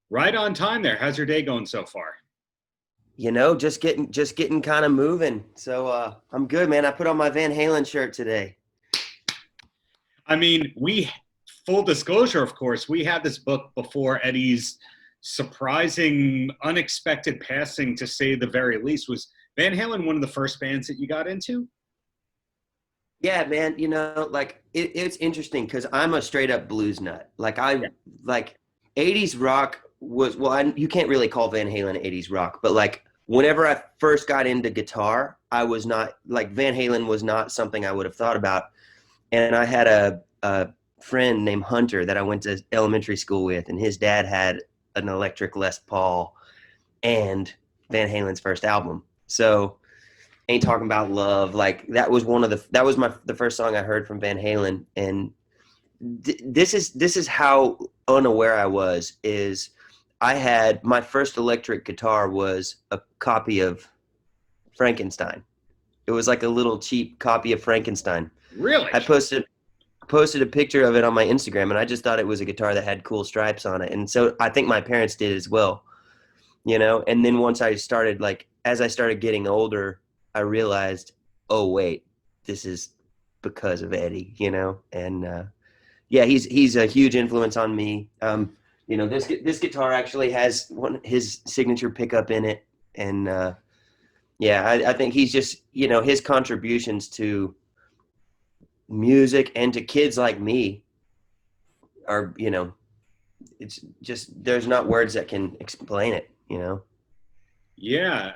Right on time there. How's your day going so far? Just getting kind of moving. So I'm good, man. I put on my Van Halen shirt today. I mean, full disclosure, of course, we had this book before Eddie's surprising, unexpected passing, to say the very least. Was Van Halen one of the first bands that you got into? Yeah, man. It's interesting because I'm a straight up blues nut. Like 80s rock was you can't really call Van Halen 80s rock, but like whenever I first got into guitar, I was not like Van Halen was not something I would have thought about. And I had a friend named Hunter that I went to elementary school with, and his dad had an electric Les Paul and Van Halen's first album. So Ain't Talking About Love, like that was the first song I heard from Van Halen. And this is how unaware I was. Is I had my first electric guitar was a copy of Frankenstein. It was like a little cheap copy of Frankenstein. Really? I posted a picture of it on my Instagram, and I just thought it was a guitar that had cool stripes on it. And so I think my parents did as well, And then once I started, like, as I started getting older, I realized, oh wait, this is because of Eddie. And yeah, he's a huge influence on me. This guitar actually has his signature pickup in it, and yeah, I think he's just his contributions to music and to kids like me are it's just there's not words that can explain it. Yeah.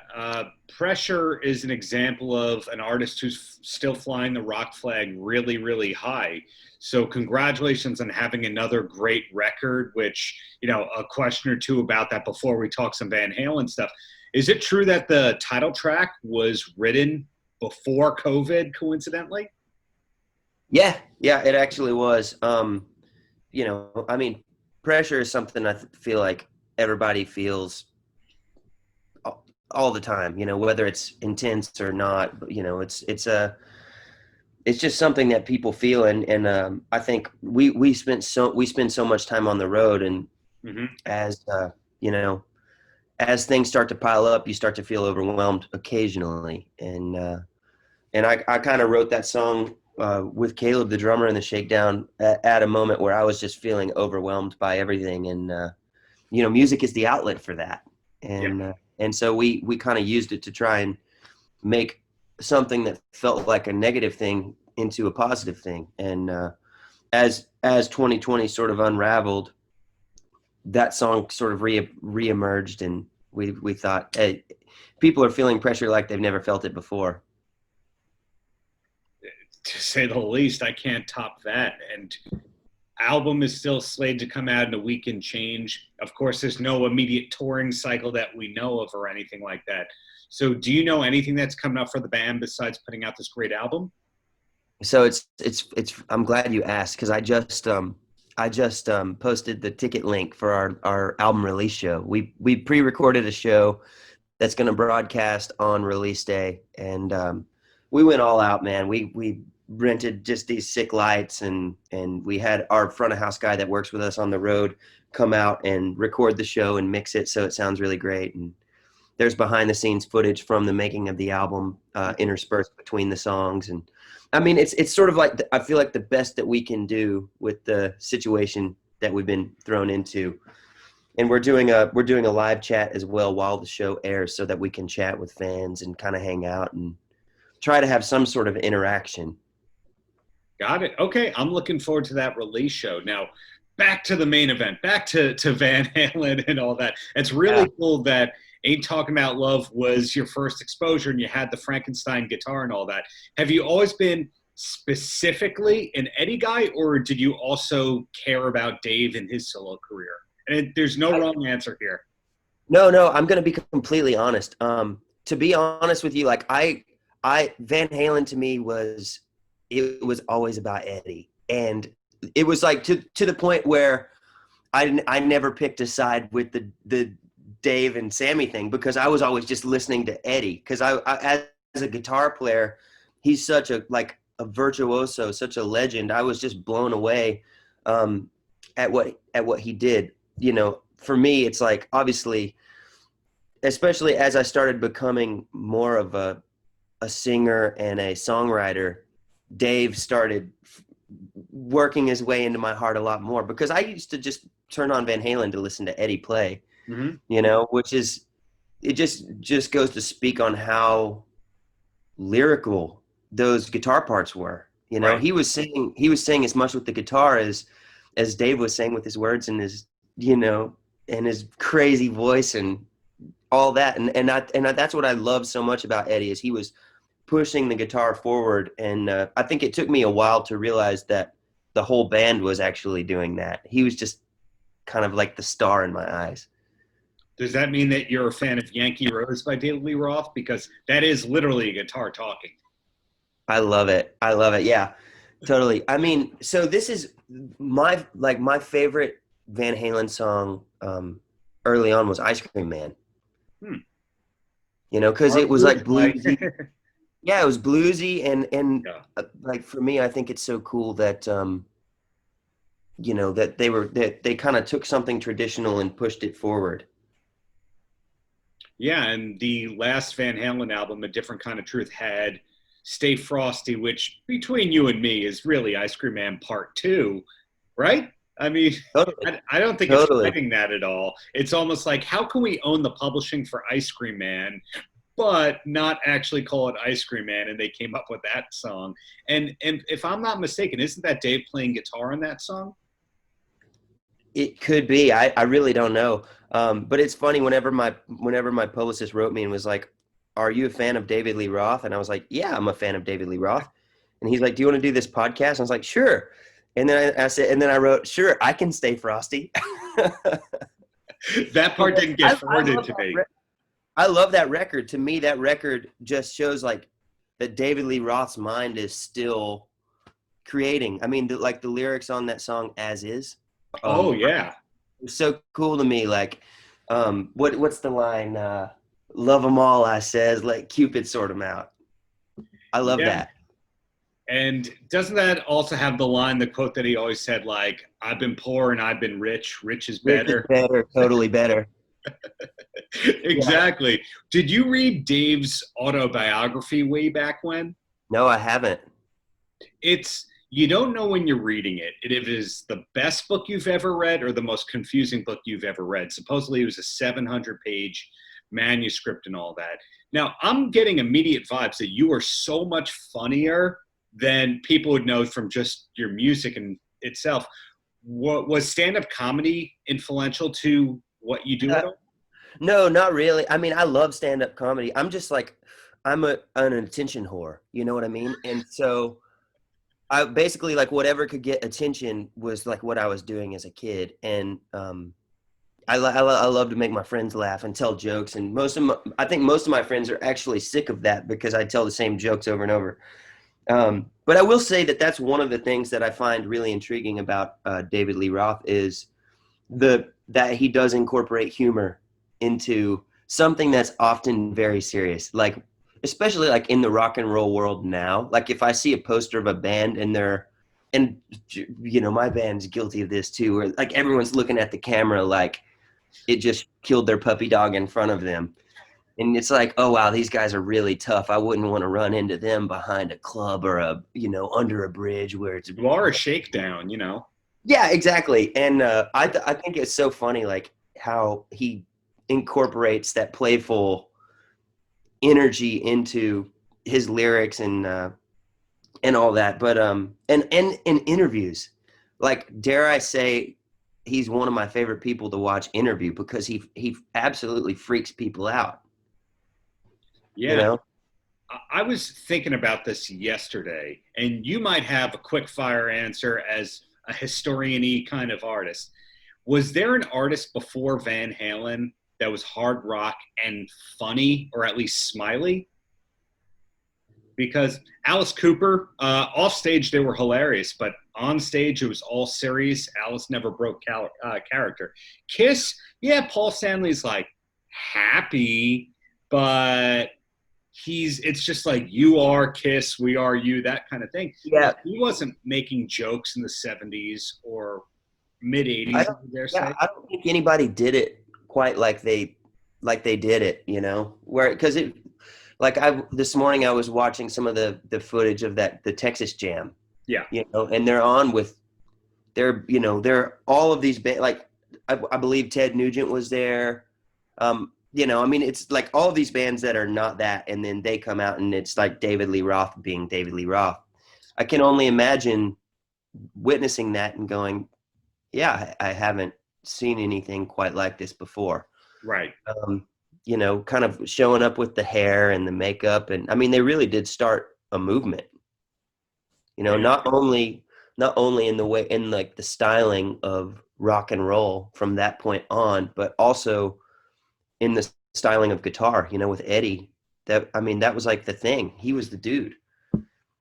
Pressure is an example of an artist who's still flying the rock flag really, really high. So congratulations on having another great record, which, a question or two about that before we talk some Van Halen stuff. Is it true that the title track was written before COVID, coincidentally? Yeah, it actually was. I mean, pressure is something I feel like everybody feels all the time, whether it's intense or not. But, it's just something that people feel, and I think we spend so much time on the road, and Mm-hmm. as as things start to pile up, you start to feel overwhelmed occasionally, and I kind of wrote that song with Caleb, the drummer in the Shakedown, at a moment where I was just feeling overwhelmed by everything, and music is the outlet for that, and so we kind of used it to try and make something that felt like a negative thing into a positive thing. And as 2020 sort of unraveled, that song sort of reemerged, and we thought, hey, people are feeling pressure like they've never felt it before. To say the least, I can't top that. And album is still slated to come out in a week and change. Of course, there's no immediate touring cycle that we know of or anything like that. So do you know anything that's coming up for the band besides putting out this great album? So it's I'm glad you asked, because I just posted the ticket link for our album release show. We pre-recorded a show that's going to broadcast on release day, and we went all out, man. We rented just these sick lights, and we had our front of house guy that works with us on the road come out and record the show and mix it so it sounds really great. And there's behind the scenes footage from the making of the album interspersed between the songs. And I mean, it's sort of like, I feel like the best that we can do with the situation that we've been thrown into. And we're doing a live chat as well while the show airs, so that we can chat with fans and kind of hang out and try to have some sort of interaction. Got it. Okay, I'm looking forward to that release show. Now, back to the main event, back to Van Halen and all that. It's really cool that Ain't Talking About Love was your first exposure, and you had the Frankenstein guitar and all that. Have you always been specifically an Eddie guy, or did you also care about Dave and his solo career? And there's no wrong answer here. No, I'm going to be completely honest. To be honest with you, like Van Halen to me was always about Eddie, and it was like to the point where I never picked a side with the Dave and Sammy thing, because I was always just listening to Eddie, because I as a guitar player, he's such a virtuoso, such a legend. I was just blown away at what he did, for me, it's like, obviously, especially as I started becoming more of a singer and a songwriter, Dave started working his way into my heart a lot more, because I used to just turn on Van Halen to listen to Eddie play, you know, which is, it just goes to speak on how lyrical those guitar parts were. You know, he was saying as much with the guitar as Dave was saying with his words and his, you know, and his crazy voice and all that. And that's what I love so much about Eddie, is he was pushing the guitar forward. And I think it took me a while to realize that the whole band was actually doing that. He was just kind of like the star in my eyes. Does that mean that you're a fan of Yankee Rose by David Lee Roth? Because that is literally a guitar talking. I love it. I love it. Yeah, totally. I mean, so this is my favorite Van Halen song early on was Ice Cream Man. You know, because it was like bluesy. Yeah, it was bluesy, and like, for me, I think it's so cool that you know, that they kind of took something traditional and pushed it forward. Yeah, and the last Van Halen album, A Different Kind of Truth, had Stay Frosty, which between you and me is really Ice Cream Man Part 2, right? I mean, totally. I don't think it's fighting that at all. It's almost like, how can we own the publishing for Ice Cream Man, but not actually call it Ice Cream Man? And they came up with that song. And if I'm not mistaken, isn't that Dave playing guitar on that song? It could be. I really don't know. But it's funny, whenever my publicist wrote me and was like, "Are you a fan of David Lee Roth?" And I was like, "Yeah, I'm a fan of David Lee Roth." And he's like, "Do you want to do this podcast?" And I was like, "Sure." And then I said, and then I wrote, "Sure, I can stay frosty." That part didn't get forwarded to me. I love that record. To me, that record just shows like that David Lee Roth's mind is still creating. I mean, the lyrics on that song, "As Is." Oh yeah, it's so cool to me. Like, what's the line? "Love 'em all," I says, "let Cupid sort 'em out." I love that. And doesn't that also have the line, the quote that he always said, like, "I've been poor and I've been rich. Rich is better." Rich is better, totally better. Exactly. Yeah. Did you read Dave's autobiography way back when? No, I haven't. You don't know when you're reading it. It is the best book you've ever read or the most confusing book you've ever read. Supposedly it was a 700-page manuscript and all that. Now, I'm getting immediate vibes that you are so much funnier than people would know from just your music in itself. Was stand-up comedy influential to what you do at all? No, not really. I mean, I love stand-up comedy. I'm just like, I'm an attention whore. You know what I mean? And so I basically, like, whatever could get attention was like what I was doing as a kid. And I love to make my friends laugh and tell jokes. And I think most of my friends are actually sick of that, because I tell the same jokes over and over. But I will say that that's one of the things that I find really intriguing about David Lee Roth is that he does incorporate humor into something that's often very serious. Like, especially like in the rock and roll world now, like if I see a poster of a band and you know, my band's guilty of this too, where like everyone's looking at the camera like it just killed their puppy dog in front of them. And it's like, oh wow, these guys are really tough. I wouldn't want to run into them behind a club or under a bridge where it's. You are a Shakedown, you know. Yeah, exactly. And I think it's so funny, like how he incorporates that playful energy into his lyrics and all that. But and in interviews, like, dare I say, he's one of my favorite people to watch interview, because he absolutely freaks people out. Yeah. You know? I was thinking about this yesterday, and you might have a quick fire answer as a historian-y kind of artist. Was there an artist before Van Halen that was hard rock and funny, or at least smiley? Because Alice Cooper, off stage they were hilarious, but on stage it was all serious. Alice never broke character. Kiss, yeah, Paul Stanley's like happy, but it's just like, you are Kiss, we are you, that kind of thing. Yeah. He wasn't making jokes in the 70s or mid I '80s, I don't, would dare yeah, say. I don't think anybody did it quite like they did it, you know, where, cause it, like this morning I was watching some of the footage of the Texas Jam, Yeah, you know, and they're on with, you know, they're all of these like, I believe Ted Nugent was there. You know, I mean, it's like all of these bands that are not that, and then they come out and it's like David Lee Roth being David Lee Roth. I can only imagine witnessing that and going, yeah, I haven't seen anything quite like this before. right. You know, kind of showing up with the hair and the makeup. And I mean, they really did start a movement, you know, Yeah. not only in the way, in like the styling of rock and roll from that point on, but also in the styling of guitar, you know, with Eddie. I mean, that was like the thing. He was the dude,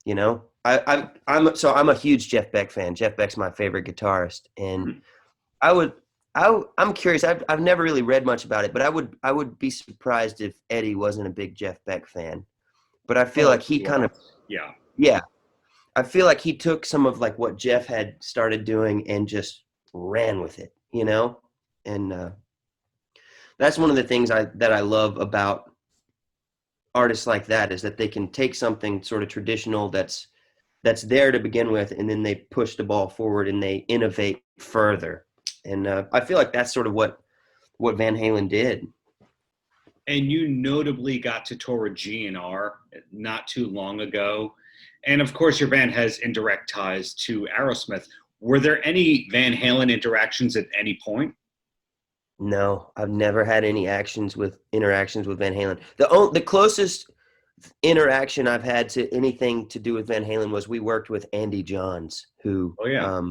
you know. I'm a huge Jeff Beck fan. Jeff Beck's my favorite guitarist, and Mhm. I would I'm curious. I've never really read much about it, but I would be surprised if Eddie wasn't a big Jeff Beck fan. But I feel Oh, like he he kind of, was. Yeah. yeah, I feel like he took some of like what Jeff had started doing and just ran with it, you know? And that's one of the things that I love about artists like that, is that they can take something sort of traditional that's there to begin with, and then they push the ball forward and they innovate further. And I feel like that's sort of what Van Halen did. And you notably got to tour with GNR not too long ago. And of course, your band has indirect ties to Aerosmith. Were there any Van Halen interactions at any point? No, I've never had any interactions with Van Halen. The closest interaction I've had to anything to do with Van Halen was we worked with Andy Johns, who Oh, yeah.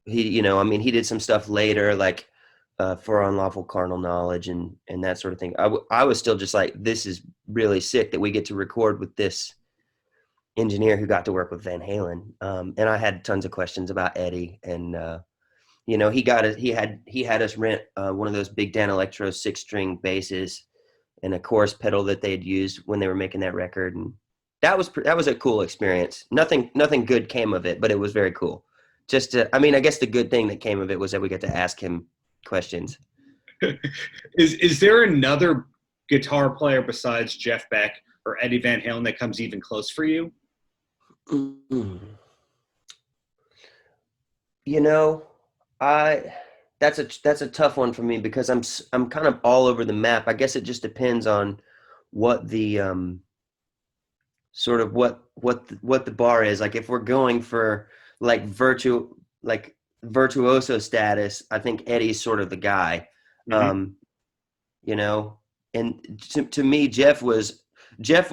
he, you know, I mean, he did some stuff later, like for Unlawful Carnal Knowledge and that sort of thing. I was still just like, this is really sick that we get to record with this engineer who got to work with Van Halen. And I had tons of questions about Eddie, and you know, he had us rent one of those big Dan Electro 6-string basses and a chorus pedal that they had used when they were making that record, and that was a cool experience. Nothing good came of it, but it was very cool. I mean, I guess the good thing that came of it was that we got to ask him questions. Is there another guitar player besides Jeff Beck or Eddie Van Halen that comes even close for you? Mm. You know, I that's a tough one for me because I'm kind of all over the map. I guess it just depends on what the sort of what the bar is. Like if we're going for like virtuoso status, I think Eddie's sort of the guy. Hmm. Um, you know, and to me, Jeff was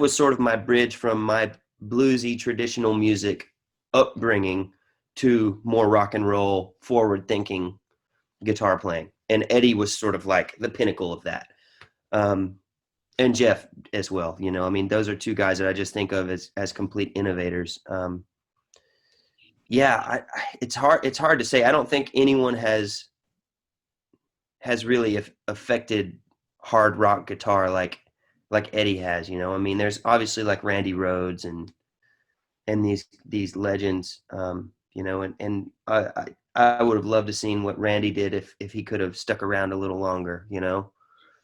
sort of my bridge from my bluesy traditional music upbringing to more rock and roll, forward thinking guitar playing. And Eddie was sort of like the pinnacle of that. Um, and Jeff as well. You know, I mean, those are two guys that I just think of as complete innovators. Yeah, it's hard to say. I don't think anyone has really affected hard rock guitar like Eddie has. You know, I mean, there's obviously like Randy Rhoads and these legends. You know, and I would have loved to seen what Randy did if he could have stuck around a little longer. You know,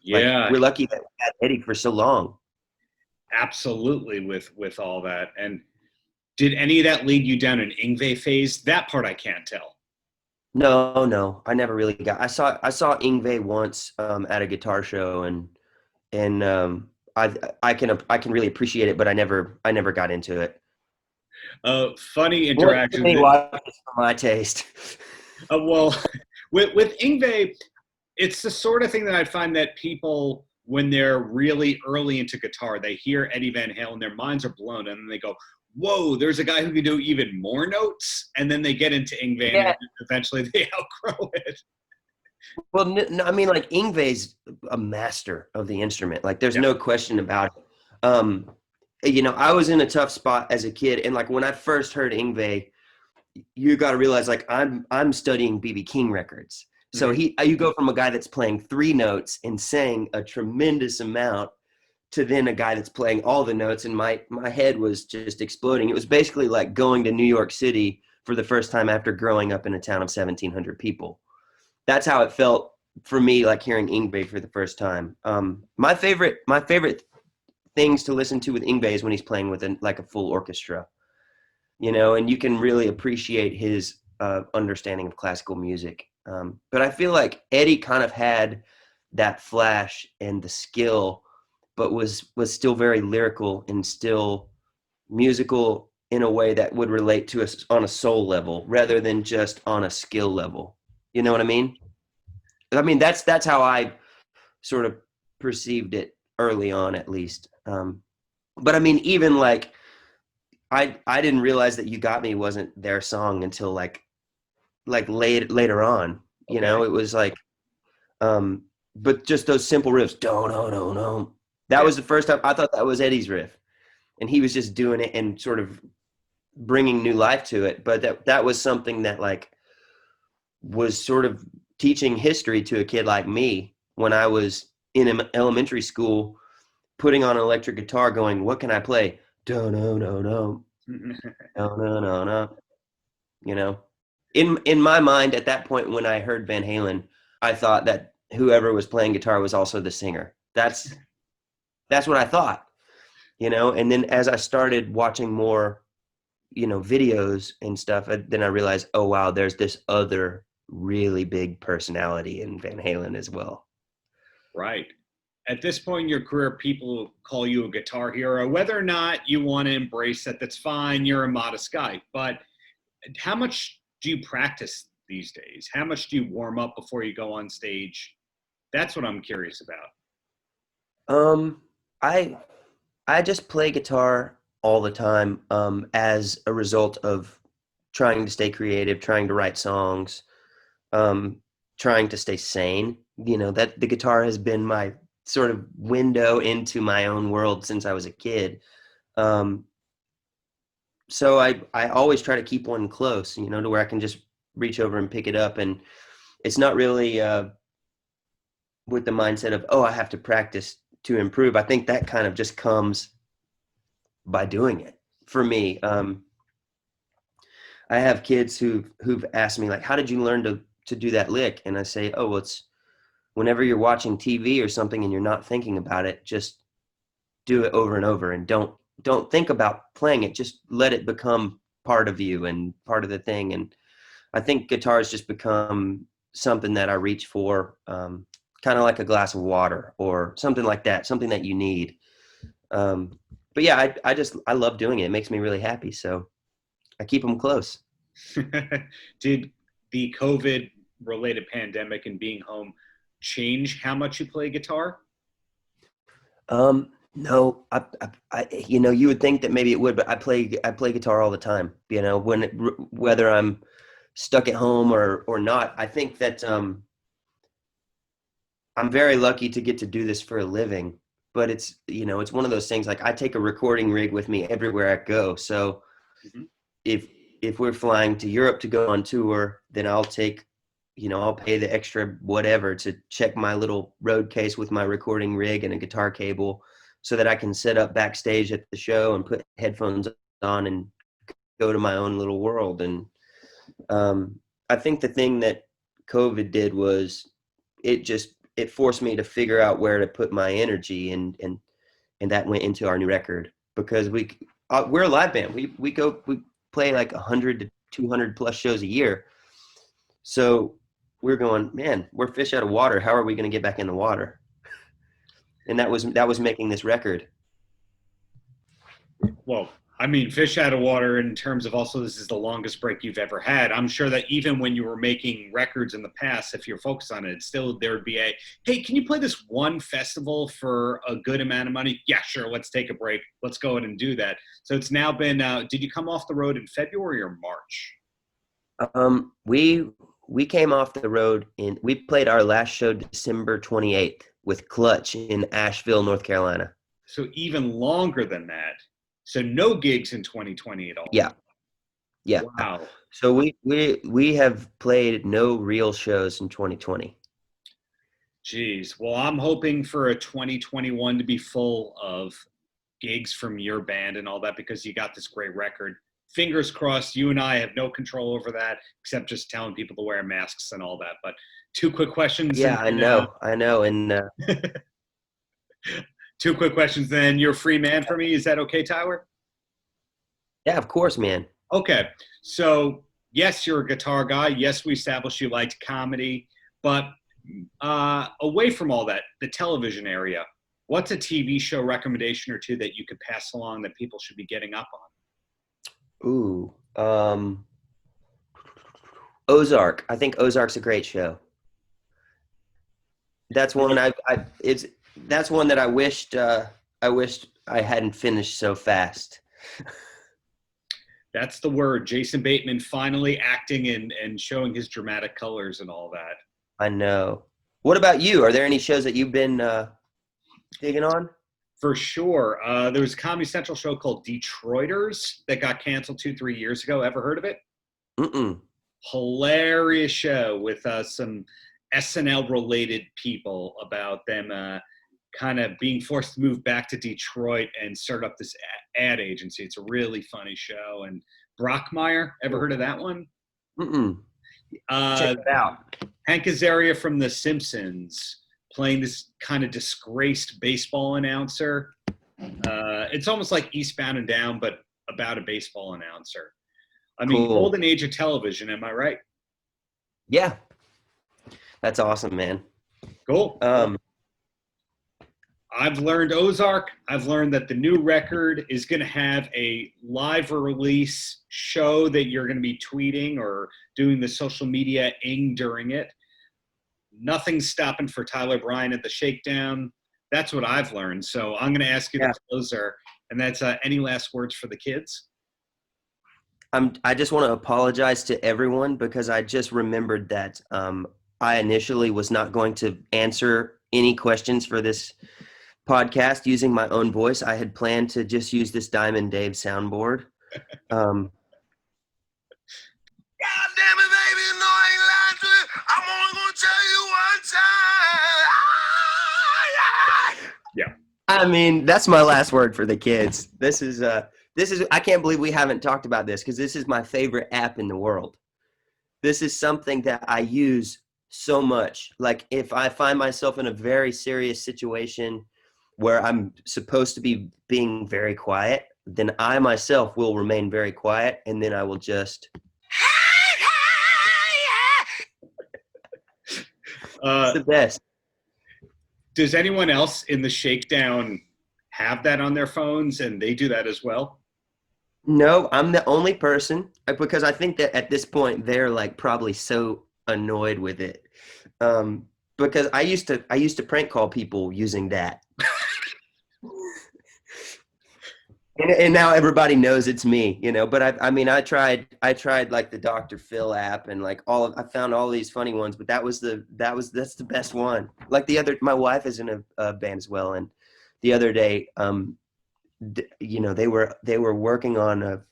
like Yeah, we're lucky that we had Eddie for so long. absolutely. With all that, and did any of that lead you down an Ingve phase? That part I can't tell. No, no, I never really got. I saw Ingve once at a guitar show, and I can really appreciate it, but I never got into it. Funny Well, too interaction. many watches for my taste. Well, with Ingve, it's the sort of thing that I find that people, when they're really early into guitar, they hear Eddie Van Halen, their minds are blown, and then they go, "Whoa, there's a guy who can do even more notes." And then they get into Ingve, and Yeah. eventually they outgrow it. Well, no, I mean, like Ingve's a master of the instrument. Like, there's Yeah, no question about it. You know, I was in a tough spot as a kid, and like when I first heard Ingve, you got to realize like I'm studying BB King records. So hmm, you go from a guy that's playing 3 notes and saying a tremendous amount to then a guy that's playing all the notes, and my head was just exploding. It was basically like going to New York City for the first time after growing up in a town of 1,700 people. That's how it felt for me, like hearing Yngwie for the first time. My favorite things to listen to with Yngwie is when he's playing with like a full orchestra, and you can really appreciate his understanding of classical music. But I feel like Eddie kind of had that flash and the skill, but was still very lyrical and still musical in a way that would relate to us on a soul level rather than just on a skill level. You know what I mean? That's how I sort of perceived it early on, at least. But I mean, even like, I didn't realize that You Got Me wasn't their song until like later on. Okay. It was like, but just those simple riffs, don't. That Yeah. was the first time I thought that was Eddie's riff, and he was just doing it and sort of bringing new life to it. But that was something that like was sort of teaching history to a kid like me when I was in elementary school, putting on an electric guitar, going, "What can I play?" No, no, no, no, no, no, no, no. In my mind at that point when I heard Van Halen, I thought that whoever was playing guitar was also the singer. That's what I thought, And then as I started watching more, videos and stuff, then I realized, oh wow, there's this other really big personality in Van Halen as well. Right. At this point in your career, people call you a guitar hero. Whether or not you want to embrace that, that's fine. You're a modest guy. But how much do you practice these days? How much do you warm up before you go on stage? That's what I'm curious about. I I just play guitar all the time, as a result of trying to stay creative, trying to write songs, um, trying to stay sane. That the guitar has been my sort of window into my own world since I was a kid. Um, so I always try to keep one close, to where I can just reach over and pick it up. And it's not really with the mindset of, oh, I have to practice to improve. I think that kind of just comes by doing it for me. I have kids who've asked me, like, how did you learn to do that lick? And I say, oh, well, it's whenever you're watching TV or something and you're not thinking about it, just do it over and over, and don't think about playing it. Just let it become part of you and part of the thing. And I think guitar has just become something that I reach for, kind of like a glass of water or something like that, something that you need. But yeah, I love doing it. It makes me really happy. So I keep them close. Did the COVID related pandemic and being home change how much you play guitar? No, you would think that maybe it would, but I play guitar all the time, whether I'm stuck at home or not. I think that, I'm very lucky to get to do this for a living, but it's one of those things, like I take a recording rig with me everywhere I go. So Mhm. if we're flying to Europe to go on tour, then I'll pay the extra whatever to check my little road case with my recording rig and a guitar cable so that I can set up backstage at the show and put headphones on and go to my own little world. And I think the thing that COVID did was it forced me to figure out where to put my energy, and that went into our new record, because we're a live band. We play like 100 to 200 plus shows a year. So we're going, man, we're fish out of water. How are we going to get back in the water? And that was making this record. Well, I mean, fish out of water in terms of also this is the longest break you've ever had. I'm sure that even when you were making records in the past, if you're focused on it, still there would be a, hey, can you play this one festival for a good amount of money? Yeah, sure. Let's take a break. Let's go ahead and do that. So it's now been, did you come off the road in February or March? We came off the road we played our last show December 28th with Clutch in Asheville, North Carolina. So even longer than that. So no gigs in 2020 at all. Yeah. Yeah. Wow. So we have played no real shows in 2020. Geez. Well, I'm hoping for a 2021 to be full of gigs from your band and all that, because you got this great record. fingers crossed. You and I have no control over that, except just telling people to wear masks and all that. But two quick questions. Yeah, I know. And two quick questions. Then you're a free man for me. Is that okay, Tyler? yeah, of course, man. Okay. So yes, you're a guitar guy. Yes, we established you liked comedy, but away from all that, the television area, what's a TV show recommendation or two that you could pass along that people should be getting up on? Ooh, Ozark. I think Ozark's a great show. That's one that's one that I wished I hadn't finished so fast. That's the word. Jason Bateman finally acting and showing his dramatic colors and all that. I know. What about you? Are there any shows that you've been digging on? For sure. There was a Comedy Central show called Detroiters that got canceled 2-3 years ago. Ever heard of it? Mm-mm. Hilarious show with some SNL-related people about them kind of being forced to move back to Detroit and start up this ad agency. It's a really funny show. And Brockmire, ever heard of that one? Mm-mm. Check it out. Hank Azaria from The Simpsons playing this kind of disgraced baseball announcer. It's almost like Eastbound and Down, but about a baseball announcer. I mean, Cool. golden age of television, am I right? Yeah. That's awesome, man. Cool. I've learned Ozark. I've learned that the new record is going to have a live release show that you're going to be tweeting or doing the social media-ing during it. Nothing's stopping for Tyler Bryant at the Shakedown. That's what I've learned. So I'm going to ask you the closer, and that's any last words for the kids? I just want to apologize to everyone because I just remembered that I initially was not going to answer any questions for this podcast using my own voice. I had planned to just use this Diamond Dave soundboard. God damn it, baby, no, I ain't lying to you. I'm only gonna tell you one time. Yeah. I mean, that's my last word for the kids. This is I can't believe we haven't talked about this because this is my favorite app in the world. This is something that I use so much. Like if I find myself in a very serious situation where I'm supposed to be being very quiet, then I myself will remain very quiet, and then I will just it's the best. Does anyone else in the Shakedown have that on their phones and they do that as well? No, I'm the only person because I think that at this point they're like probably so annoyed with it. Because I used to prank call people using that. And now everybody knows it's me, you know, but I tried like the Dr. Phil app and like I found all these funny ones, but that's the best one. Like my wife is in a band as well. And the other day, you know, they were working on a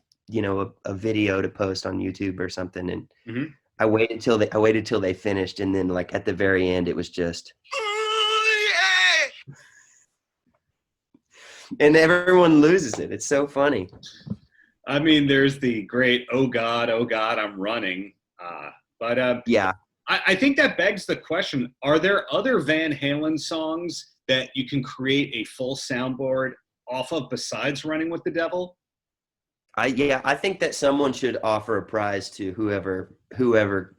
video to post on YouTube or something. And mm-hmm. I waited till they finished. And then like at the very end, it was just, and everyone loses it. It's so funny. I mean, there's the great, oh God, I'm running. Yeah. I think that begs the question, are there other Van Halen songs that you can create a full soundboard off of besides Running with the Devil? I think that someone should offer a prize to whoever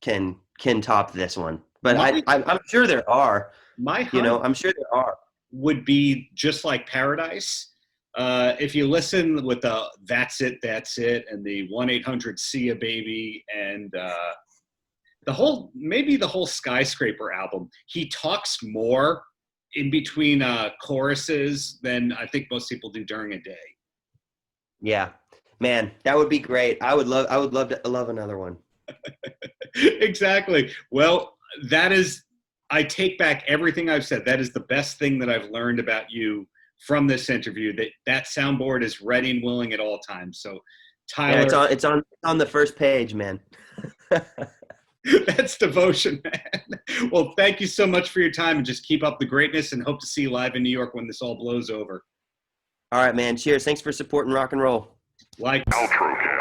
can top this one. But I'm sure there are. I'm sure there are. Would be Just Like Paradise. If you listen with the That's It, and the 1-800-SEE-A-BABY and the whole Skyscraper album, he talks more in between choruses than I think most people do during a day. Yeah, man, that would be great. I would love another one. Exactly. Well, I take back everything I've said. That is the best thing that I've learned about you from this interview, that soundboard is ready and willing at all times. So Tyler. Yeah, it's on the first page, man. That's devotion, man. Well, thank you so much for your time, and just keep up the greatness, and hope to see you live in New York when this all blows over. All right, man. Cheers. Thanks for supporting rock and roll. Like Paltrocast.